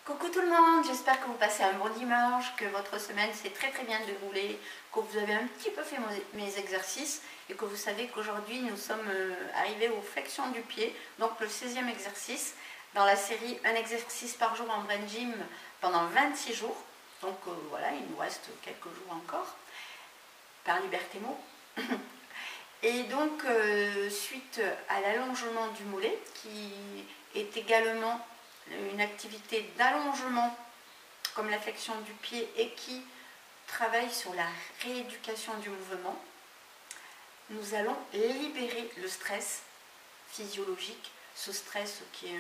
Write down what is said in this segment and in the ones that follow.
Coucou tout le monde, j'espère que vous passez un bon dimanche, que votre semaine s'est très bien déroulée, que vous avez un petit peu fait mes exercices et que vous savez qu'aujourd'hui nous sommes arrivés aux flexions du pied, donc le 16e exercice dans la série un exercice par jour en brain gym pendant 26 jours. Donc voilà, il nous reste quelques jours encore par Liberté Mo. Et donc suite à l'allongement du mollet qui est également une activité d'allongement comme la flexion du pied et qui travaille sur la rééducation du mouvement, nous allons libérer le stress physiologique, ce stress qui est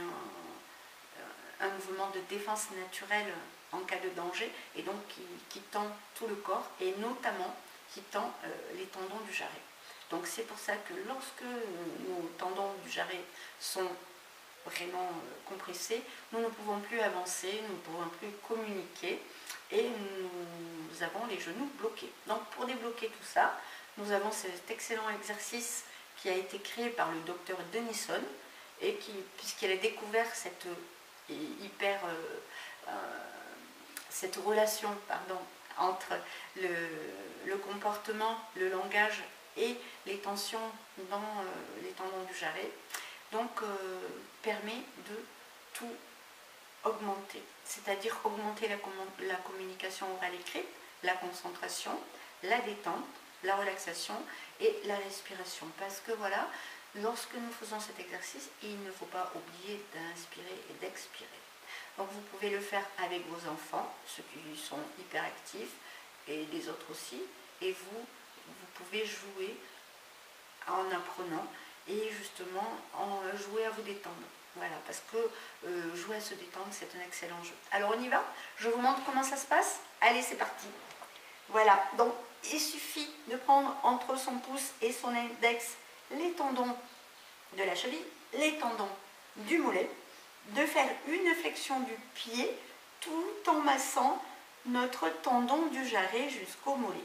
un mouvement de défense naturelle en cas de danger et donc qui tend tout le corps et notamment qui tend les tendons du jarret. Donc c'est pour ça que lorsque nos tendons du jarret sont vraiment compressés, nous ne pouvons plus avancer, nous ne pouvons plus communiquer et nous avons les genoux bloqués. Donc pour débloquer tout ça, nous avons cet excellent exercice qui a été créé par le docteur Denison et qui, puisqu'il a découvert cette relation entre le comportement, le langage et les tensions dans les tendons du jarret, donc permet de tout augmenter, c'est-à-dire augmenter la communication orale écrite, la concentration, la détente, la relaxation et la respiration. Parce que voilà, lorsque nous faisons cet exercice, il ne faut pas oublier d'inspirer et d'expirer. Donc vous pouvez le faire avec vos enfants, ceux qui sont hyperactifs et les autres aussi, et vous pouvez jouer en apprenant et justement jouer à vous détendre. Voilà, parce que jouer à se détendre, c'est un excellent jeu. Alors on y va, je vous montre comment ça se passe. Allez, c'est parti. Voilà, donc il suffit de prendre entre son pouce et son index les tendons de la cheville, les tendons du mollet, de faire une flexion du pied tout en massant notre tendon du jarret jusqu'au mollet.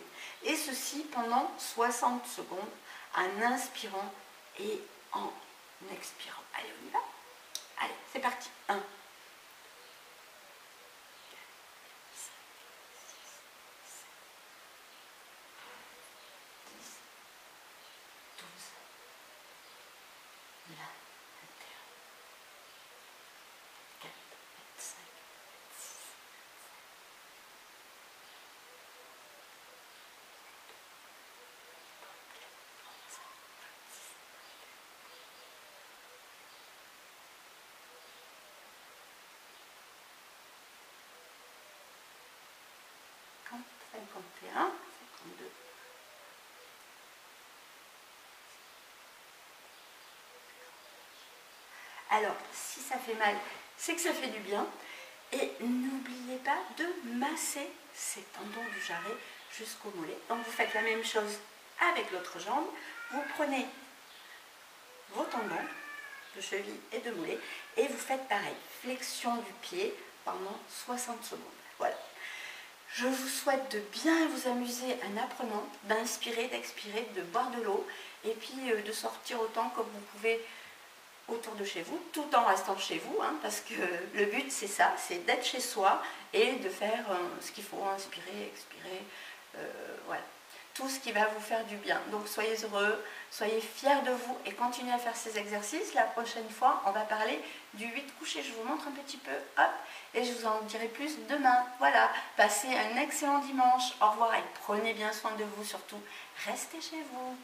Et ceci pendant 60 secondes en inspirant et en expirant. Allez, on y va. Allez, c'est parti. 1, 4, 5, 6, 7, 10, 12, 21, 4, 5, 6, 51, 52. Alors, si ça fait mal, c'est que ça fait du bien. Et n'oubliez pas de masser ces tendons du jarret jusqu'au mollet. Donc, vous faites la même chose avec l'autre jambe. Vous prenez vos tendons de cheville et de mollet et vous faites pareil. Flexion du pied pendant 60 secondes. Voilà. Je vous souhaite de bien vous amuser en apprenant, d'inspirer, d'expirer, de boire de l'eau et puis de sortir autant que vous pouvez autour de chez vous, tout en restant chez vous, hein, parce que le but c'est ça, c'est d'être chez soi et de faire ce qu'il faut, inspirer, expirer, voilà. Tout ce qui va vous faire du bien. Donc soyez heureux, soyez fiers de vous et continuez à faire ces exercices. La prochaine fois, on va parler du 8 couché. Je vous montre un petit peu, hop, et je vous en dirai plus demain. Voilà, passez un excellent dimanche. Au revoir et prenez bien soin de vous surtout. Restez chez vous.